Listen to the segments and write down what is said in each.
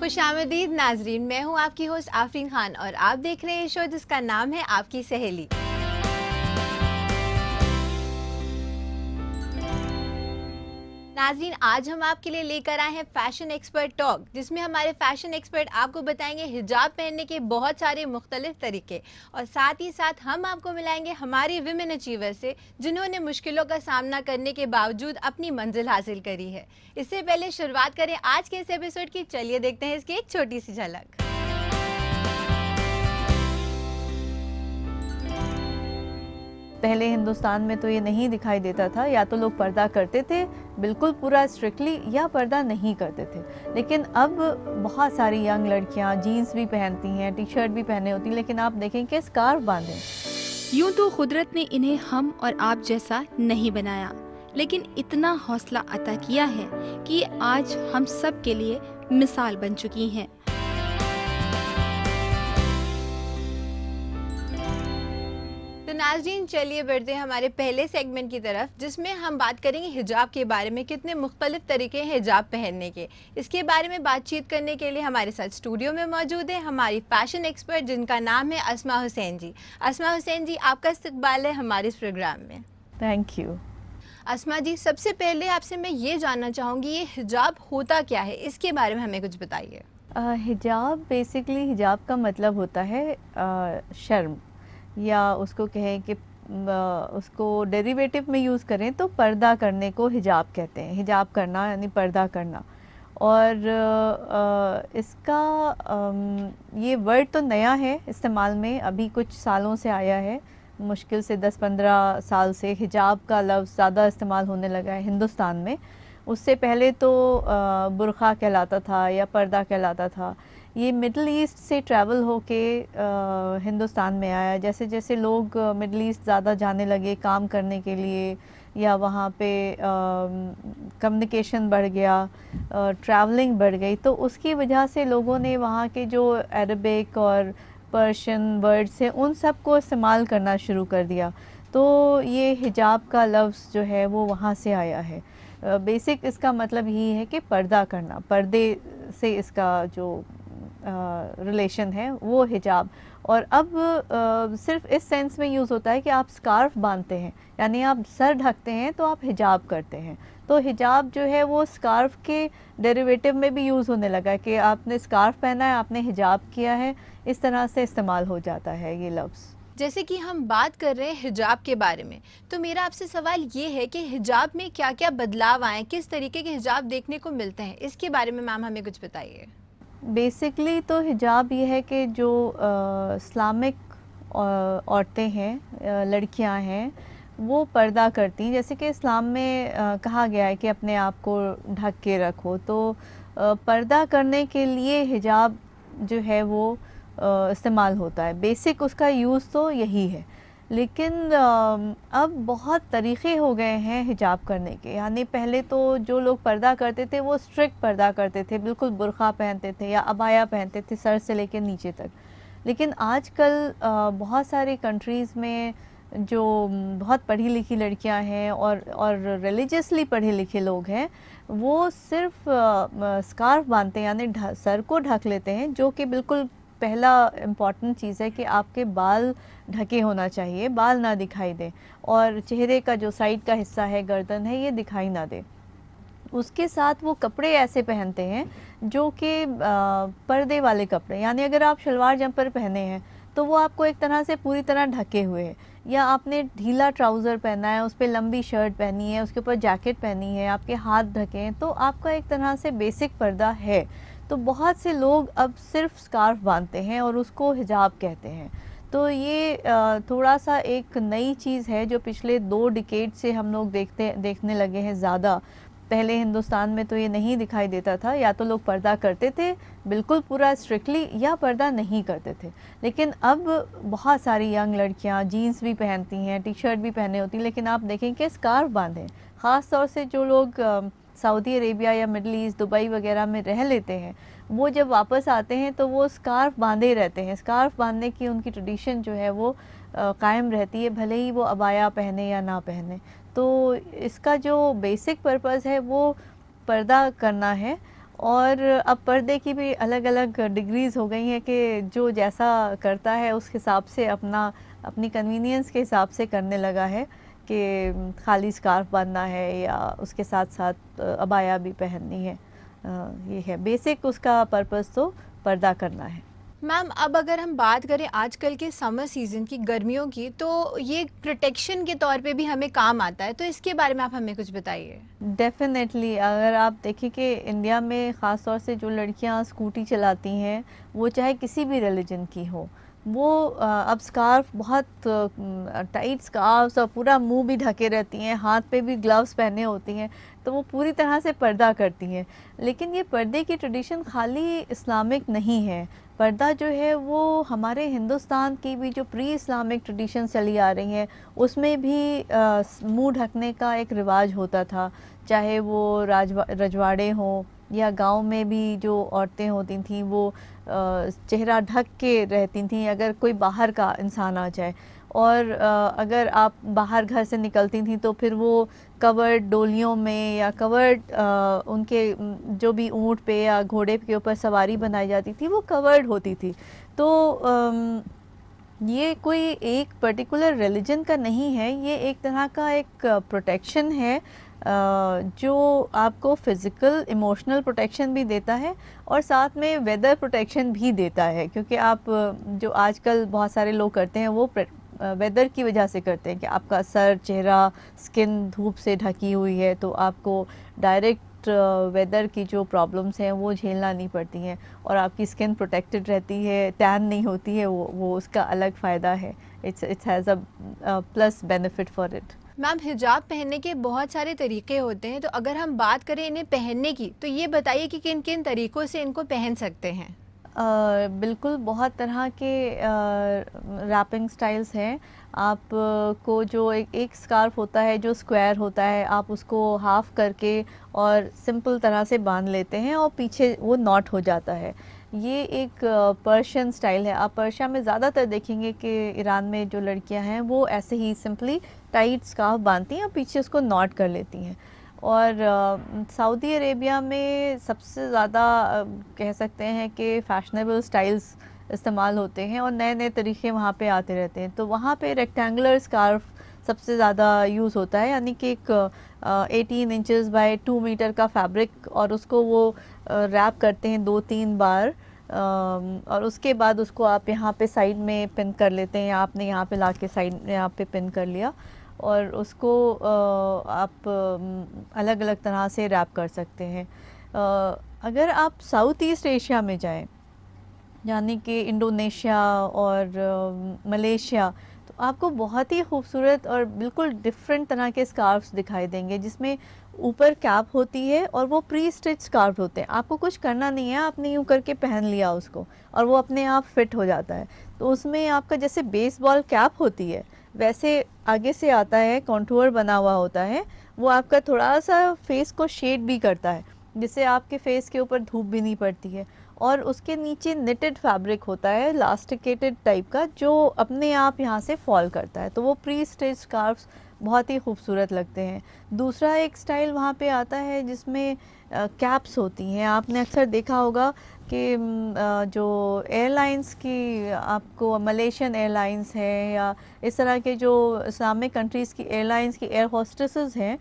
खुशामदीद नाजरीन, मैं हूँ आपकी होस्ट आफरीन खान और आप देख रहे हैं शो जिसका नाम है आपकी सहेली। नाजरीन, आज हम आपके लिए लेकर आए हैं फैशन एक्सपर्ट टॉक, जिसमें हमारे फैशन एक्सपर्ट आपको बताएंगे हिजाब पहनने के बहुत सारे मुख्तलिफ तरीके और साथ ही साथ हम आपको मिलाएंगे हमारी विमेन अचीवर से जिन्होंने मुश्किलों का सामना करने के बावजूद अपनी मंजिल हासिल करी है। इससे पहले शुरुआत करें आज के इस एपिसोड की, चलिए देखते हैं इसकी एक छोटी सी झलक। पहले हिंदुस्तान में तो ये नहीं दिखाई देता था, या तो लोग पर्दा करते थे बिल्कुल पूरा स्ट्रिक्टली या पर्दा नहीं करते थे। लेकिन अब बहुत सारी यंग लड़कियां जीन्स भी पहनती हैं, टी शर्ट भी पहने होती हैं, लेकिन आप देखें कि स्कार्फ बांधें। यूं तो कुदरत ने इन्हें हम और आप जैसा नहीं बनाया, लेकिन इतना हौसला अता किया है कि आज हम सब के लिए मिसाल बन चुकी हैं। तो नाज़रीन, चलिए बढ़ते हैं हमारे पहले सेगमेंट की तरफ, जिसमें हम बात करेंगे हिजाब के बारे में। कितने मुख्तलिफ तरीके हैं हिजाब पहनने के, इसके बारे में बातचीत करने के लिए हमारे साथ स्टूडियो में मौजूद है हमारी फैशन एक्सपर्ट जिनका नाम है अस्मा हुसैन जी। अस्मा हुसैन जी, आपका इस्तकबाल है हमारे इस प्रोग्राम में। Thank you. अस्मा जी, सबसे पहले आपसे मैं ये जानना चाहूँगी, ये हिजाब होता क्या है, इसके बारे में हमें कुछ बताइए। हिजाब बेसिकली, हिजाब का मतलब होता है शर्म, या उसको कहें कि उसको डेरिवेटिव में यूज़ करें तो पर्दा करने को हिजाब कहते हैं। हिजाब करना यानी पर्दा करना। और इसका ये वर्ड तो नया है इस्तेमाल में, अभी कुछ सालों से आया है, मुश्किल से 10-15 साल से हिजाब का लफ्ज़ ज़्यादा इस्तेमाल होने लगा है हिंदुस्तान में। उससे पहले तो बुरखा कहलाता था या पर्दा कहलाता था। ये मिडल ईस्ट से ट्रैवल होके हिंदुस्तान में आया। जैसे जैसे लोग मिडल ईस्ट ज़्यादा जाने लगे काम करने के लिए, या वहाँ पे कम्युनिकेशन बढ़ गया, ट्रैवलिंग बढ़ गई, तो उसकी वजह से लोगों ने वहाँ के जो अरबिक और पर्शियन वर्ड्स हैं उन सब को इस्तेमाल करना शुरू कर दिया। तो ये हिजाब का लफ्ज़ जो है वो वहाँ से आया है। बेसिक इसका मतलब यही है कि पर्दा करना, पर्दे से इसका जो रिलेशन है वो हिजाब। और अब सिर्फ इस सेंस में यूज़ होता है कि आप स्कार्फ बांधते हैं, यानी आप सर ढकते हैं तो आप हिजाब करते हैं। तो हिजाब जो है वो स्कार्फ के डेरिवेटिव में भी यूज़ होने लगा है कि आपने स्कार्फ पहना है, आपने हिजाब किया है, इस तरह से इस्तेमाल हो जाता है ये लफ्ज़। जैसे कि हम बात कर रहे हैं हिजाब के बारे में, तो मेरा आपसे सवाल ये है कि हिजाब में क्या क्या बदलाव आए, किस तरीके के हिजाब देखने को मिलते हैं, इसके बारे में मैम हमें कुछ बताइए। बेसिकली तो हिजाब ये है कि जो इस्लामिक औरतें हैं, लड़कियां हैं, वो पर्दा करती हैं। जैसे कि इस्लाम में कहा गया है कि अपने आप को ढक के रखो, तो पर्दा करने के लिए हिजाब जो है वो इस्तेमाल होता है। बेसिक उसका यूज़ तो यही है। लेकिन अब बहुत तरीक़े हो गए हैं हिजाब करने के। यानी पहले तो जो लोग पर्दा करते थे वो स्ट्रिक्ट पर्दा करते थे, बिल्कुल बुर्का पहनते थे या अबाया पहनते थे सर से लेकर नीचे तक। लेकिन आजकल बहुत सारी कंट्रीज़ में जो बहुत पढ़ी लिखी लड़कियां हैं और रिलीजियसली पढ़े लिखे लोग हैं, वो सिर्फ स्कार्फ बांधते हैं, यानी सर को ढक लेते हैं, जो कि बिल्कुल पहला इम्पॉर्टेंट चीज़ है कि आपके बाल ढके होना चाहिए, बाल ना दिखाई दें, और चेहरे का जो साइड का हिस्सा है, गर्दन है, ये दिखाई ना दे। उसके साथ वो कपड़े ऐसे पहनते हैं जो कि पर्दे वाले कपड़े, यानी अगर आप शलवार जंपर पहने हैं तो वो आपको एक तरह से पूरी तरह ढके हुए है, या आपने ढीला ट्राउज़र पहना है, उस पर लंबी शर्ट पहनी है, उसके ऊपर जैकेट पहनी है, आपके हाथ ढके हैं, तो आपका एक तरह से बेसिक पर्दा है। तो बहुत से लोग अब सिर्फ स्कार्फ बांधते हैं और उसको हिजाब कहते हैं। तो ये थोड़ा सा एक नई चीज़ है जो पिछले 2 डिकेड से हम लोग देखने लगे हैं ज़्यादा। पहले हिंदुस्तान में तो ये नहीं दिखाई देता था, या तो लोग पर्दा करते थे बिल्कुल पूरा स्ट्रिक्टली या पर्दा नहीं करते थे। लेकिन अब बहुत सारी यंग लड़कियां जीन्स भी पहनती हैं, टी शर्ट भी पहने होती हैं, लेकिन आप देखें कि स्कार्फ बांधें। ख़ास तौर से जो लोग सऊदी अरेबिया या मिडल ईस्ट, दुबई वगैरह में रह लेते हैं, वो जब वापस आते हैं तो वो स्कार्फ बांधे रहते हैं। स्कार्फ बांधने की उनकी ट्रेडिशन जो है वो कायम रहती है, भले ही वो अबाया पहने या ना पहने। तो इसका जो बेसिक पर्पस है वो पर्दा करना है। और अब पर्दे की भी अलग अलग डिग्रीज़ हो गई हैं कि जो जैसा करता है उस हिसाब से अपनी कन्वीनियंस के हिसाब से करने लगा है कि खाली स्कार्फ बांधना है या उसके साथ साथ अबाया भी पहननी है। ये है बेसिक उसका पर्पस, तो पर्दा करना है। मैम अब अगर हम बात करें आजकल के समर सीज़न की, गर्मियों की, तो ये प्रोटेक्शन के तौर पे भी हमें काम आता है, तो इसके बारे में आप हमें कुछ बताइए। डेफ़िनेटली अगर आप देखें कि इंडिया में ख़ास तौर से जो लड़कियां स्कूटी चलाती हैं, वो चाहे किसी भी रिलीजन की हो, वो अब स्कार्फ बहुत टाइट स्कार्फ्स और पूरा मुंह भी ढके रहती हैं, हाथ पे भी ग्लव्स पहने होती हैं, तो वो पूरी तरह से पर्दा करती हैं। लेकिन ये पर्दे की ट्रेडिशन खाली इस्लामिक नहीं है। पर्दा जो है वो हमारे हिंदुस्तान की भी जो प्री इस्लामिक ट्रेडिशन चली आ रही हैं, उसमें भी मुंह ढकने का एक रिवाज होता था। चाहे वो रजवाड़े हों या गांव में भी जो औरतें होती थीं, वो चेहरा ढक के रहती थीं अगर कोई बाहर का इंसान आ जाए। और अगर आप बाहर घर से निकलती थी तो फिर वो कवर्ड डोलियों में या कवर्ड उनके जो भी ऊँट पे या घोड़े के ऊपर सवारी बनाई जाती थी, वो कवर्ड होती थी। तो ये कोई एक पर्टिकुलर रिलीजन का नहीं है, ये एक तरह का एक प्रोटेक्शन है जो आपको फिज़िकल इमोशनल प्रोटेक्शन भी देता है और साथ में वेदर प्रोटेक्शन भी देता है। क्योंकि आप जो आजकल बहुत सारे लोग करते हैं वो वेदर की वजह से करते हैं कि आपका सर, चेहरा, स्किन धूप से ढकी हुई है, तो आपको डायरेक्ट वेदर की जो प्रॉब्लम्स हैं वो झेलना नहीं पड़ती हैं और आपकी स्किन प्रोटेक्टेड रहती है, टैन नहीं होती है, वो उसका अलग फ़ायदा है। It's has a plus benefit for it. Ma'am हिजाब पहनने के बहुत सारे तरीके होते हैं, तो अगर हम बात करें इन्हें पहनने की, तो ये बताइए कि किन किन तरीक़ों से इनको पहन सकते हैं। बिल्कुल बहुत तरह के रैपिंग स्टाइल्स हैं। आप को जो एक स्कार्फ होता है जो स्क्वायर होता है, आप उसको हाफ़ करके और सिंपल तरह से बांध लेते हैं और पीछे वो नॉट हो जाता है। ये एक पर्शियन स्टाइल है। आप पर्शिया में ज़्यादातर देखेंगे कि ईरान में जो लड़कियां हैं वो ऐसे ही सिंपली टाइट स्कार्फ बांधती हैं और पीछे उसको नॉट कर लेती हैं। और सऊदी अरेबिया में सबसे ज़्यादा कह सकते हैं कि फ़ैशनेबल स्टाइल्स इस्तेमाल होते हैं और नए नए तरीक़े वहाँ पे आते रहते हैं। तो वहाँ पे रेक्टेंगुलर स्कार्फ सबसे ज़्यादा यूज़ होता है, यानी कि एक 18 इंचेस बाय 2 मीटर का फैब्रिक, और उसको वो रैप करते हैं 2-3 बार, और उसके बाद उसको आप यहाँ पे साइड में पिन कर लेते हैं, या आपने यहाँ पे लाके साइड में यहाँ पे पिन कर लिया और उसको आप अलग अलग तरह से रैप कर सकते हैं। अगर आप साउथ ईस्ट एशिया में जाएं, यानी कि इंडोनेशिया और मलेशिया, तो आपको बहुत ही खूबसूरत और बिल्कुल डिफरेंट तरह के स्कार्फ्स दिखाई देंगे जिसमें ऊपर कैप होती है और वो प्री स्टिच स्कार्फ होते हैं। आपको कुछ करना नहीं है, आपने यूँ करके पहन लिया उसको और वो अपने आप फिट हो जाता है। तो उसमें आपका जैसे बेसबॉल कैप होती है वैसे आगे से आता है, कॉन्टूर बना हुआ होता है, वो आपका थोड़ा सा फेस को शेड भी करता है जिससे आपके फेस के ऊपर धूप भी नहीं पड़ती है। और उसके नीचे निटेड फैब्रिक होता है, इलास्टिकेटेड टाइप का, जो अपने आप यहाँ से फॉल करता है। तो वो प्री स्टिच स्कार्फ्स बहुत ही खूबसूरत लगते हैं। दूसरा एक स्टाइल वहाँ पे आता है जिसमें कैप्स होती हैं। आपने अक्सर देखा होगा कि जो एयरलाइंस की, आपको मलेशियन एयरलाइंस है या इस तरह के जो इस्लामिक कंट्रीज़ की एयरलाइंस की एयर होस्टेसेस हैं,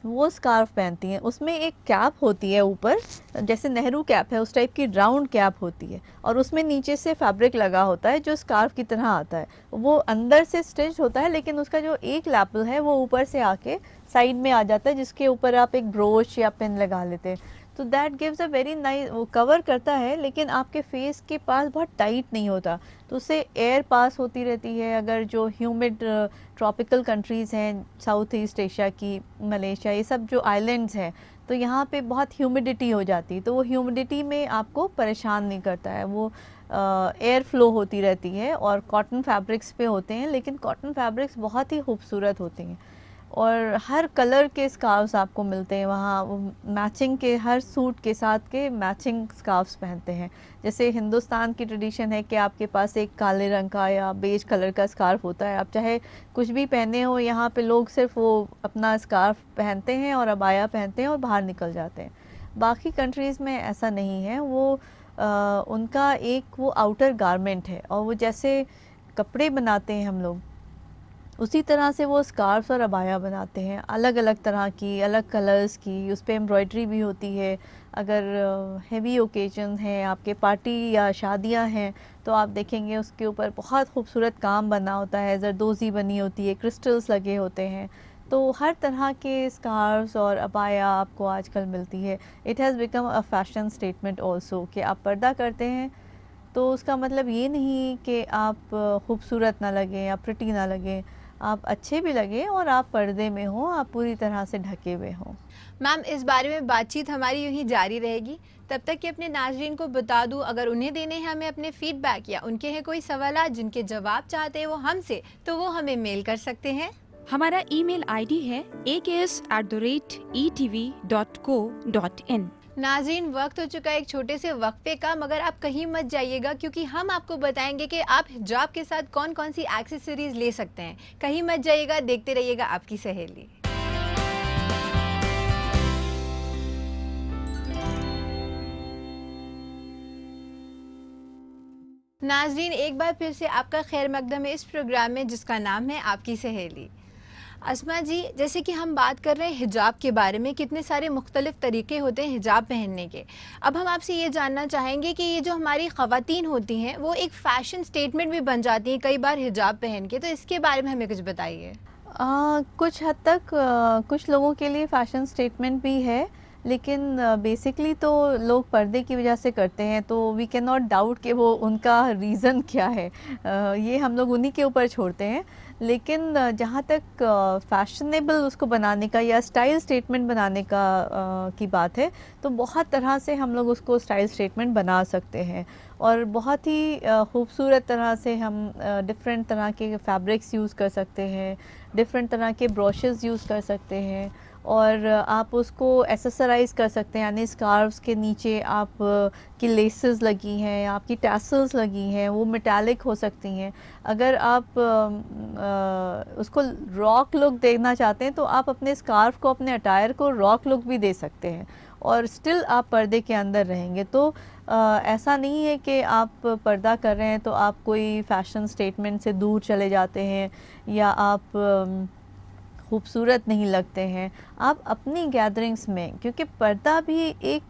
वो स्कार्फ पहनती हैं। उसमें एक कैप होती है ऊपर, जैसे नेहरू कैप है उस टाइप की राउंड कैप होती है, और उसमें नीचे से फैब्रिक लगा होता है जो स्कार्फ की तरह आता है। वो अंदर से स्टिच होता है लेकिन उसका जो एक लैपल है वो ऊपर से आके साइड में आ जाता है, जिसके ऊपर आप एक ब्रोच या पिन लगा लेते हैं। तो that gives a very nice, वो कवर करता है लेकिन आपके फेस के पास बहुत टाइट नहीं होता, तो उससे एयर पास होती रहती है। अगर जो ह्यूमिड ट्रॉपिकल कंट्रीज़ हैं साउथ ईस्ट एशिया की, मलेशिया, ये सब जो आइलैंड्स हैं, तो यहाँ पे बहुत ह्यूमिडिटी हो जाती है, तो वो ह्यूमिडिटी में आपको परेशान नहीं करता है, वो एयर फ्लो होती रहती है। और कॉटन फैब्रिक्स पे होते हैं, लेकिन कॉटन फैब्रिक्स बहुत ही खूबसूरत होती हैं और हर कलर के स्कार्फ्स आपको मिलते हैं वहाँ। मैचिंग के, हर सूट के साथ के मैचिंग स्कार्फ्स पहनते हैं। जैसे हिंदुस्तान की ट्रेडिशन है कि आपके पास एक काले रंग का या बेज कलर का स्कार्फ होता है, आप चाहे कुछ भी पहने हो, यहाँ पे लोग सिर्फ वो अपना स्कार्फ पहनते हैं और अबाया पहनते हैं और बाहर निकल जाते हैं। बाकी कंट्रीज़ में ऐसा नहीं है। वो उनका एक वो आउटर गारमेंट है, और वो जैसे कपड़े बनाते हैं हम लोग, उसी तरह से वो स्कार्फ्स और अबाया बनाते हैं, अलग अलग तरह की, अलग कलर्स की, उस पे एम्ब्रॉयडरी भी होती है। अगर हेवी ओकेजन हैं, आपके पार्टी या शादियां हैं, तो आप देखेंगे उसके ऊपर बहुत खूबसूरत काम बना होता है, जरदोज़ी बनी होती है, क्रिस्टल्स लगे होते हैं। तो हर तरह के स्कार्फ्स और अबाया आपको आजकल मिलती है। It has become a fashion statement also कि आप पर्दा करते हैं तो उसका मतलब ये नहीं कि आप खूबसूरत ना लगें या प्रिटी ना लगें, आप अच्छे भी लगें और आप पर्दे में हों, आप पूरी तरह से ढके हुए हों। मैम, इस बारे में बातचीत हमारी यूं ही जारी रहेगी। तब तक कि अपने नाजरीन को बता दूं, अगर उन्हें देने हैं हमें अपने फीडबैक या उनके हैं कोई सवालात जिनके जवाब चाहते हैं वो हमसे, तो वो हमें मेल कर सकते हैं। हमारा ईमेल आईडी है aks@etv.co.in। नाज़रीन, वक्त हो चुका है एक छोटे से वक्फे का, मगर आप कहीं मत जाइएगा क्योंकि हम आपको बताएंगे कि आप हिजाब के साथ कौन कौन सी एक्सेसरीज ले सकते हैं। कहीं मत जाइएगा, देखते रहिएगा आपकी सहेली। नाज़रीन, एक बार फिर से आपका खैर मकदम है इस प्रोग्राम में जिसका नाम है आपकी सहेली। अस्मा जी, जैसे कि हम बात कर रहे हैं हिजाब के बारे में, कितने सारे मुख्तलिफ तरीके होते हैं हिजाब पहनने के। अब हम आपसे ये जानना चाहेंगे कि ये जो हमारी ख़वातीन होती हैं वो एक फ़ैशन स्टेटमेंट भी बन जाती हैं कई बार हिजाब पहन के, तो इसके बारे में हमें कुछ बताइए। कुछ हद तक कुछ लोगों के लिए फ़ैशन स्टेटमेंट भी है, लेकिन बेसिकली तो लोग पर्दे की वजह से करते हैं, तो वी कैन नॉट डाउट कि वो उनका रीज़न क्या है। ये हम लोग उन्हीं के ऊपर छोड़ते हैं। लेकिन जहाँ तक फ़ैशनेबल उसको बनाने का या स्टाइल स्टेटमेंट बनाने का की बात है, तो बहुत तरह से हम लोग उसको स्टाइल स्टेटमेंट बना सकते हैं, और बहुत ही खूबसूरत तरह से हम डिफरेंट तरह के फैब्रिक्स यूज़ कर सकते हैं, डिफरेंट तरह के ब्रशेज़ यूज़ कर सकते हैं, और आप उसको एसेसराइज़ कर सकते हैं। यानी स्कार्फ्स के नीचे आप की लेसेस लगी हैं, आपकी टैसल्स लगी हैं, वो मेटालिक हो सकती हैं। अगर आप उसको रॉक लुक देना चाहते हैं, तो आप अपने स्कार्फ को, अपने अटायर को रॉक लुक भी दे सकते हैं, और स्टिल आप पर्दे के अंदर रहेंगे। तो ऐसा नहीं है कि आप पर्दा कर रहे हैं तो आप कोई फ़ैशन स्टेटमेंट से दूर चले जाते हैं, या आप खूबसूरत नहीं लगते हैं। आप अपनी गैदरिंग्स में, क्योंकि पर्दा भी एक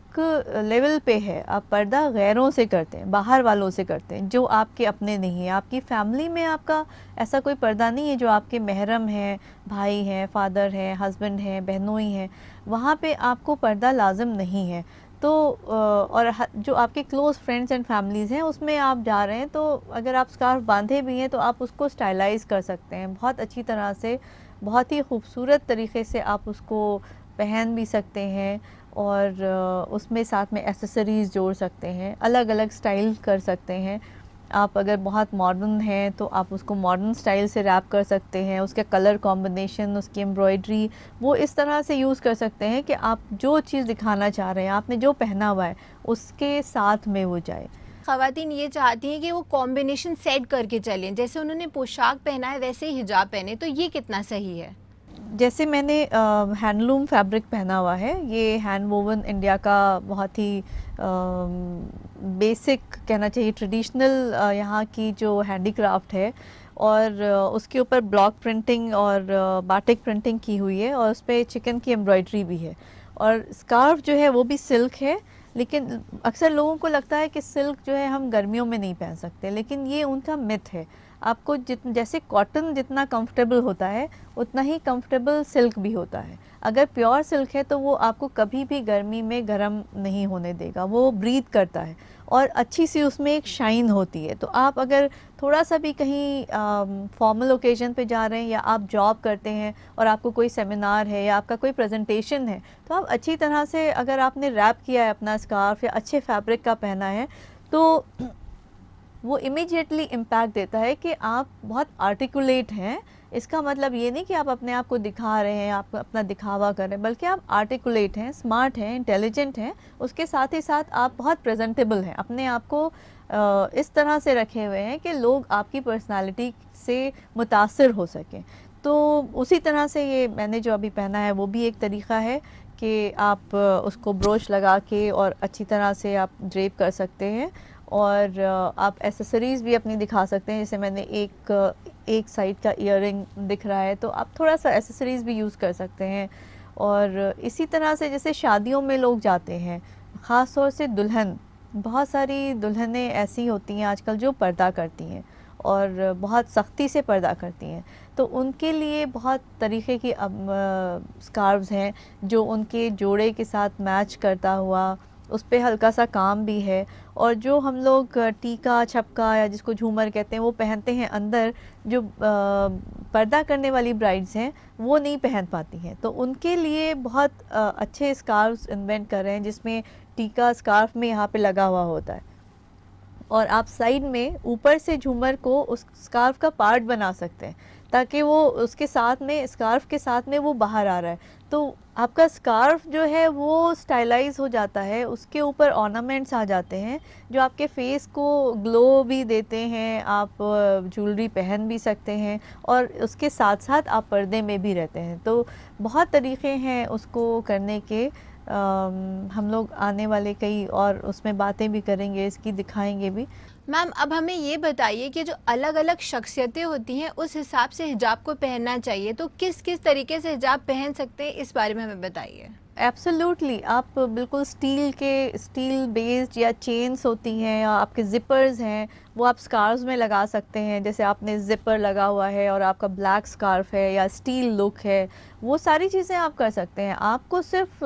लेवल पे है, आप पर्दा गैरों से करते हैं, बाहर वालों से करते हैं, जो आपके अपने नहीं है। आपकी फैमिली में आपका ऐसा कोई पर्दा नहीं है जो आपके महरम हैं, भाई हैं, फादर हैं, हस्बैंड हैं, बहनोई हैं, वहाँ पे आपको पर्दा लाजिम नहीं है। तो और जो आपके क्लोज़ फ्रेंड्स एंड फैमिलीज़ हैं उसमें आप जा रहे हैं, तो अगर आप स्कार्फ बांधे भी हैं तो आप उसको स्टाइलाइज़ कर सकते हैं बहुत अच्छी तरह से, बहुत ही खूबसूरत तरीके से आप उसको पहन भी सकते हैं, और उसमें साथ में एक्सेसरीज़ जोड़ सकते हैं, अलग अलग स्टाइल कर सकते हैं। आप अगर बहुत मॉडर्न हैं तो आप उसको मॉडर्न स्टाइल से रैप कर सकते हैं, उसका कलर कॉम्बिनेशन, उसकी एम्ब्रॉयडरी, वो इस तरह से यूज़ कर सकते हैं कि आप जो चीज़ दिखाना चाह रहे हैं, आपने जो पहना हुआ है उसके साथ में वो जाए। ख़वातीन ये चाहती हैं कि वो कॉम्बिनेशन सेट करके चलें, जैसे उन्होंने पोशाक पहना है वैसे ही हिजाब पहने, तो ये कितना सही है? जैसे मैंने हैंडलूम फैब्रिक पहना हुआ है, ये हैंड वोवन इंडिया का बहुत ही बेसिक कहना चाहिए, ट्रेडिशनल यहाँ की जो हैंडीक्राफ्ट है, और उसके ऊपर ब्लॉक प्रिंटिंग और बाटिक प्रिंटिंग की हुई है, और उस पर चिकन की एम्ब्रॉयडरी भी है, और स्कार्फ जो है वो भी सिल्क है। लेकिन अक्सर लोगों को लगता है कि सिल्क जो है हम गर्मियों में नहीं पहन सकते, लेकिन ये उनका मिथ है। आपको जैसे कॉटन जितना कंफर्टेबल होता है, उतना ही कंफर्टेबल सिल्क भी होता है। अगर प्योर सिल्क है तो वो आपको कभी भी गर्मी में गर्म नहीं होने देगा, वो ब्रीथ करता है, और अच्छी सी उसमें एक शाइन होती है। तो आप अगर थोड़ा सा भी कहीं फॉर्मल ओकेजन पे जा रहे हैं, या आप जॉब करते हैं और आपको कोई सेमिनार है या आपका कोई प्रेजेंटेशन है, तो आप अच्छी तरह से, अगर आपने रैप किया है अपना स्कार्फ या अच्छे फैब्रिक का पहना है, तो वो इमीडिएटली इम्पैक्ट देता है कि आप बहुत आर्टिकुलेट हैं। इसका मतलब ये नहीं कि आप अपने आप को दिखा रहे हैं, आप अपना दिखावा कर रहे हैं, बल्कि आप आर्टिकुलेट हैं, स्मार्ट हैं, इंटेलिजेंट हैं। उसके साथ ही साथ आप बहुत प्रेजेंटेबल हैं, अपने आप को इस तरह से रखे हुए हैं कि लोग आपकी पर्सनालिटी से मुतासिर हो सकें। तो उसी तरह से ये मैंने जो अभी पहना है वो भी एक तरीक़ा है कि आप उसको ब्रोच लगा के और अच्छी तरह से आप ड्रेप कर सकते हैं। और आप एसेसरीज़ भी अपनी दिखा सकते हैं, जैसे मैंने एक साइड का ईयरिंग दिख रहा है तो आप थोड़ा सा एसेसरीज़ भी यूज़ कर सकते हैं। और इसी तरह से जैसे शादियों में लोग जाते हैं, ख़ास तौर से दुल्हन, बहुत सारी दुल्हनें ऐसी होती हैं आजकल जो पर्दा करती हैं और बहुत सख्ती से पर्दा करती हैं, तो उनके लिए बहुत तरीक़े की अब स्कार्व्स हैं जो उनके जोड़े के साथ मैच करता हुआ, उस पे हल्का सा काम भी है। और जो हम लोग टीका छपका या जिसको झूमर कहते हैं वो पहनते हैं अंदर, जो पर्दा करने वाली ब्राइड्स हैं वो नहीं पहन पाती हैं, तो उनके लिए बहुत अच्छे स्कार्फ्स इन्वेंट कर रहे हैं जिसमें टीका स्कार्फ में यहाँ पे लगा हुआ होता है और आप साइड में ऊपर से झूमर को उस स्कार्फ का पार्ट बना सकते हैं ताकि वो उसके साथ में, स्कार्फ के साथ में वो बाहर आ रहा है, तो आपका स्कार्फ जो है वो स्टाइलाइज हो जाता है, उसके ऊपर ऑर्नामेंट्स आ जाते हैं जो आपके फेस को ग्लो भी देते हैं, आप ज्वेलरी पहन भी सकते हैं और उसके साथ साथ आप पर्दे में भी रहते हैं। तो बहुत तरीक़े हैं उसको करने के। हम लोग आने वाले कई और उसमें बातें भी करेंगे, इसकी दिखाएंगे भी। मैम अब हमें ये बताइए कि जो अलग अलग शख्सियतें होती हैं उस हिसाब से हिजाब को पहनना चाहिए, तो किस किस तरीके से हिजाब पहन सकते हैं, इस बारे में हमें बताइए। एब्सोल्युटली, आप बिल्कुल स्टील बेस्ड या चेन्स होती हैं या आपके ज़िपर्स हैं वो आप स्कार्फ्स में लगा सकते हैं, जैसे आपने ज़िपर लगा हुआ है और आपका ब्लैक स्कार्फ है या स्टील लुक है, वो सारी चीज़ें आप कर सकते हैं। आपको सिर्फ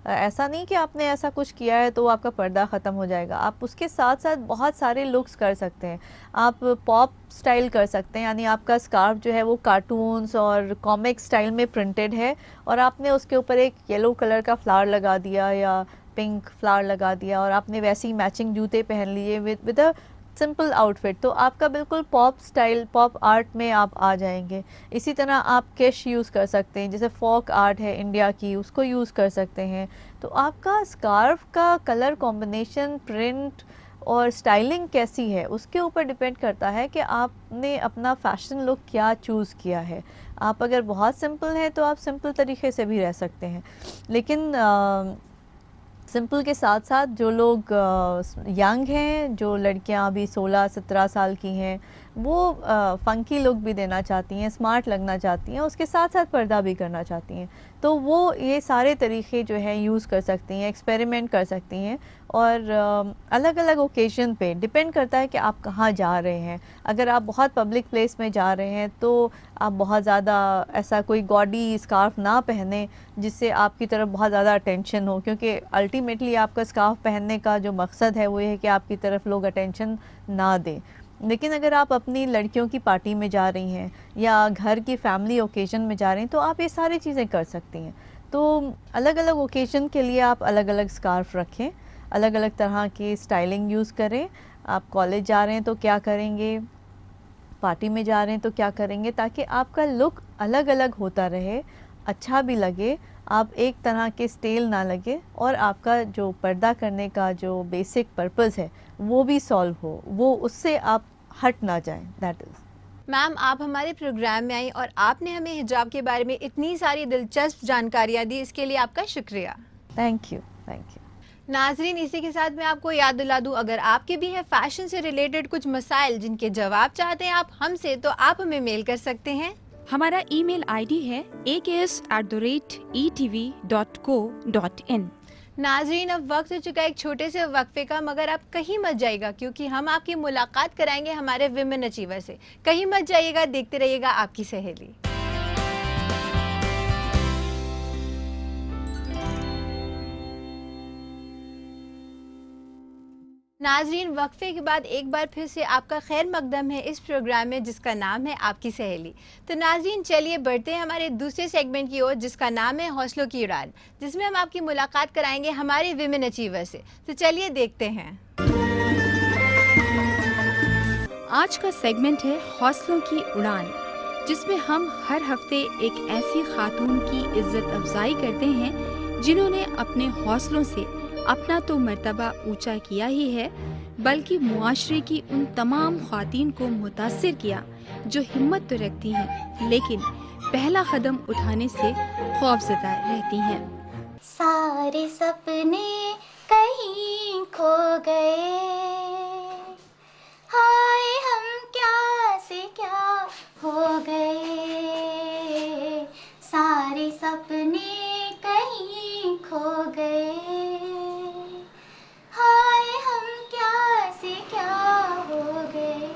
ऐसा नहीं कि आपने ऐसा कुछ किया है तो आपका पर्दा ख़त्म हो जाएगा, आप उसके साथ साथ बहुत सारे लुक्स कर सकते हैं। आप पॉप स्टाइल कर सकते हैं, यानी आपका स्कार्फ जो है वो कार्टून्स और कॉमिक स्टाइल में प्रिंटेड है और आपने उसके ऊपर एक येलो कलर का फ्लावर लगा दिया या पिंक फ्लावर लगा दिया और आपने वैसे ही मैचिंग जूते पहन लिए विद अ सिंपल आउटफिट, तो आपका बिल्कुल पॉप स्टाइल, पॉप आर्ट में आप आ जाएंगे। इसी तरह आप कैश यूज़ कर सकते हैं, जैसे फोक आर्ट है इंडिया की, उसको यूज़ कर सकते हैं। तो आपका स्कार्फ का कलर कॉम्बिनेशन, प्रिंट और स्टाइलिंग कैसी है उसके ऊपर डिपेंड करता है कि आपने अपना फ़ैशन लुक क्या चूज़ किया है। आप अगर बहुत सिंपल हैं तो आप सिंपल तरीके से भी रह सकते हैं, लेकिन सिंपल के साथ साथ जो लोग यंग हैं, जो लड़कियां अभी 16-17 साल की हैं, वो फ़ंकी लुक भी देना चाहती हैं, स्मार्ट लगना चाहती हैं, उसके साथ साथ पर्दा भी करना चाहती हैं, तो वो ये सारे तरीक़े जो हैं यूज़ कर सकती हैं, एक्सपेरिमेंट कर सकती हैं। और अलग अलग ओकेज़न पे डिपेंड करता है कि आप कहाँ जा रहे हैं। अगर आप बहुत पब्लिक प्लेस में जा रहे हैं तो आप बहुत ज़्यादा ऐसा कोई गॉडी स्कार्फ ना पहने जिससे आपकी तरफ बहुत ज़्यादा अटेंशन हो, क्योंकि अल्टीमेटली आपका स्कार्फ पहनने का जो मकसद है वो ये है कि आपकी तरफ लोग अटेंशन ना दें। लेकिन अगर आप अपनी लड़कियों की पार्टी में जा रही हैं या घर की फैमिली ओकेज़न में जा रही हैं तो आप ये सारी चीज़ें कर सकती हैं। तो अलग अलग ओकेज़न के लिए आप अलग अलग स्कार्फ रखें, अलग अलग तरह की स्टाइलिंग यूज़ करें। आप कॉलेज जा रहे हैं तो क्या करेंगे, पार्टी में जा रहे हैं तो क्या करेंगे, ताकि आपका लुक अलग अलग होता रहे, अच्छा भी लगे, आप एक तरह के स्टेल ना लगे और आपका जो पर्दा करने का जो बेसिक पर्पस है वो भी सॉल्व हो, वो उससे आप हट ना जाएं। That is. मैम आप हमारे प्रोग्राम में आई और आपने हमें हिजाब के बारे में इतनी सारी दिलचस्प जानकारियाँ दी, इसके लिए आपका शुक्रिया। Thank you, thank you. नाजरीन, इसी के साथ मैं आपको याद दिला दूं, अगर आपके भी हैं फैशन से रिलेटेड कुछ मसाइल जिनके जवाब चाहते हैं आप हमसे, तो आप हमें मेल कर सकते हैं। हमारा ईमेल आईडी है aks@etv.co.in। नाजरीन, अब वक्त हो चुका है एक छोटे से वक्फे का, मगर आप कहीं मत जाइएगा क्योंकि हम आपकी मुलाकात कराएंगे हमारे विमेन अचीवर से। कहीं मत जाइएगा, देखते रहिएगा आपकी सहेली। नाजरीन, वक्फे के बाद एक बार फिर से आपका खैर मकदम है इस प्रोग्राम में जिसका नाम है आपकी सहेली। तो नाजरीन, चलिए बढ़ते हैं हमारे दूसरे सेगमेंट की ओर जिसका नाम है हौसलों की उड़ान, जिसमें हम आपकी मुलाकात कराएंगे हमारे विमेन अचीवर से। तो चलिए देखते हैं। आज का सेगमेंट है हौसलों की उड़ान, जिसमें हम हर हफ्ते एक ऐसी खातून की इज्जत अफजाई करते हैं जिन्होंने अपने हौसलों से अपना तो मर्तबा ऊंचा किया ही है, बल्कि मुआशरे की उन तमाम ख्वातीन को मुतासिर किया जो हिम्मत तो रखती हैं लेकिन पहला कदम उठाने से खौफज़दा रहती हैं। सारे सपने कहीं खो गए, हाय हम क्या से क्या हो गए, सारे सपने कहीं खो गए, हाय हम क्या से क्या हो गए।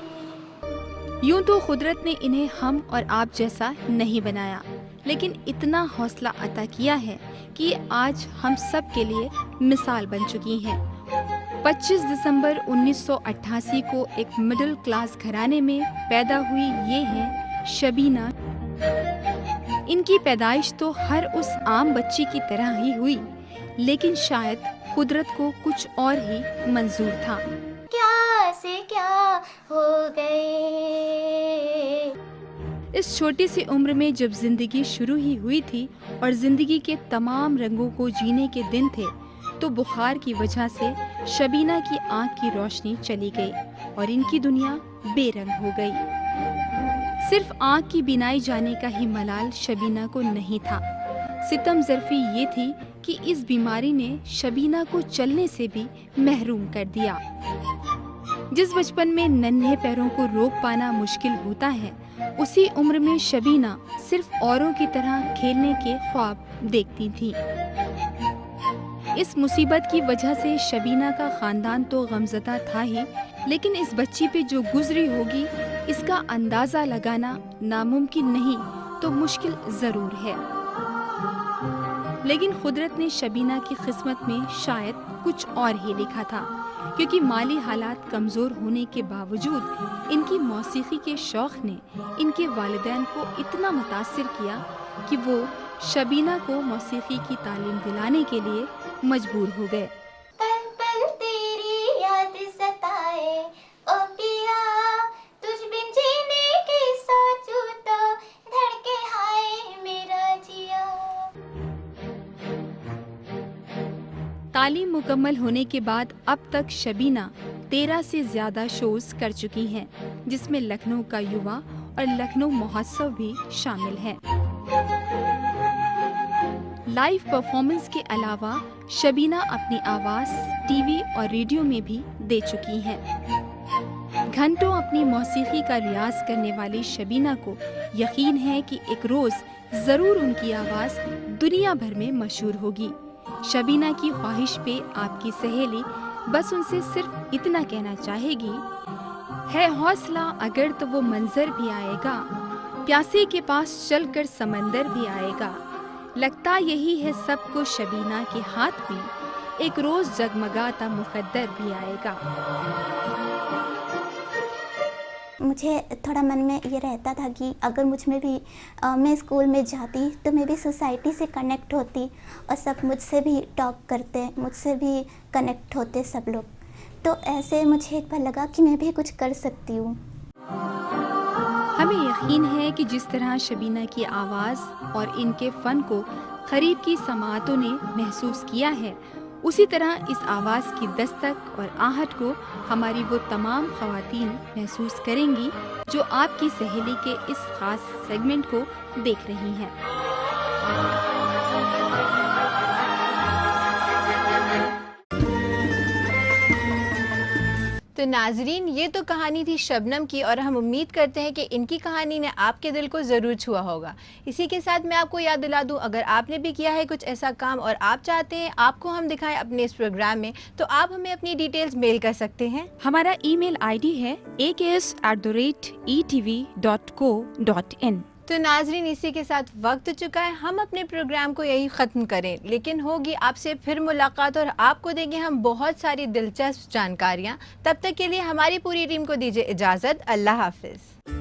यूं तो कुदरत ने इन्हें हम और आप जैसा नहीं बनाया, लेकिन इतना हौसला अता किया है कि आज हम सब के लिए मिसाल बन चुकी हैं। 25 दिसंबर 1988 को एक मिडिल क्लास घराने में पैदा हुई ये हैं शबीना। इनकी पैदाइश तो हर उस आम बच्ची की तरह ही हुई, लेकिन शायद कुदरत को कुछ और ही मंजूर था। क्या से क्या हो गए। इस छोटी सी उम्र में जब जिंदगी शुरू ही हुई थी और जिंदगी के तमाम रंगों को जीने के दिन थे, तो बुखार की वजह से शबीना की आंख की रोशनी चली गई और इनकी दुनिया बेरंग हो गई। सिर्फ आंख की बिनाई जाने का ही मलाल शबीना को नहीं था। सितम ज़रफ़ी ये थी कि इस बीमारी ने शबीना को चलने से भी महरूम कर दिया। जिस बचपन में नन्हे पैरों को रोक पाना मुश्किल होता है, उसी उम्र में शबीना सिर्फ औरों की तरह खेलने के ख्वाब देखती थी। इस मुसीबत की वजह से शबीना का खानदान तो गमज़दा था ही, लेकिन इस बच्ची पे जो गुजरी होगी इसका अंदाज़ा लगाना नामुमकिन नहीं तो मुश्किल ज़रूर है। लेकिन कुदरत ने शबीना की किस्मत में शायद कुछ और ही लिखा था, क्योंकि माली हालात कमज़ोर होने के बावजूद इनकी मौसीकी के शौक़ ने इनके वालिदैन को इतना मुतासिर किया कि वो शबीना को मौसीकी की तालीम दिलाने के लिए मजबूर हो गए। पल पल तेरी याद सताए ओ पिया, तुझ बिन जीने की सोचूं तो धड़के हाय मेरा जिया। तालीम मुकम्मल होने के बाद अब तक शबीना 13 से ज़्यादा शोज़ कर चुकी हैं, जिसमें लखनऊ का युवा और लखनऊ महोत्सव भी शामिल है। लाइव परफॉर्मेंस के अलावा शबीना अपनी आवाज़ टीवी और रेडियो में भी दे चुकी हैं। घंटों अपनी मौसीकी का रियाज करने वाली शबीना को यकीन है कि एक रोज़ ज़रूर उनकी आवाज़ दुनिया भर में मशहूर होगी। शबीना की ख्वाहिश पे आपकी सहेली बस उनसे सिर्फ इतना कहना चाहेगी, है हौसला अगर तो वो मंजर भी आएगा, प्यासे के पास चलकर समंदर भी आएगा, लगता यही है सबको शबीना के हाथ में, एक रोज जगमगाता मुकद्दर भी आएगा। मुझे थोड़ा मन में ये रहता था कि अगर मुझ में भी मैं स्कूल में जाती तो मैं भी सोसाइटी से कनेक्ट होती और सब मुझसे भी टॉक करते, मुझसे भी कनेक्ट होते सब लोग। तो ऐसे मुझे एक बार लगा कि मैं भी कुछ कर सकती हूँ। हमें यकीन है कि जिस तरह शबीना की आवाज़ और इनके फ़न को करीब की समाअतों ने महसूस किया है, उसी तरह इस आवाज़ की दस्तक और आहट को हमारी वो तमाम ख़वातीन महसूस करेंगी जो आपकी सहेली के इस ख़ास सेगमेंट को देख रही हैं। तो नाजरीन, ये तो कहानी थी शबनम की और हम उम्मीद करते हैं कि इनकी कहानी ने आपके दिल को ज़रूर छुआ होगा। इसी के साथ मैं आपको याद दिला दूं, अगर आपने भी किया है कुछ ऐसा काम और आप चाहते हैं आपको हम दिखाएं अपने इस प्रोग्राम में, तो आप हमें अपनी डिटेल्स मेल कर सकते हैं। हमारा ईमेल आईडी है aks@etv.co.in। तो नाजरीन, इसी के साथ वक्त चुका है हम अपने प्रोग्राम को यही ख़त्म करें, लेकिन होगी आपसे फिर मुलाकात और आपको देंगे हम बहुत सारी दिलचस्प जानकारियाँ। तब तक के लिए हमारी पूरी टीम को दीजिए इजाज़त। अल्लाह हाफिज़।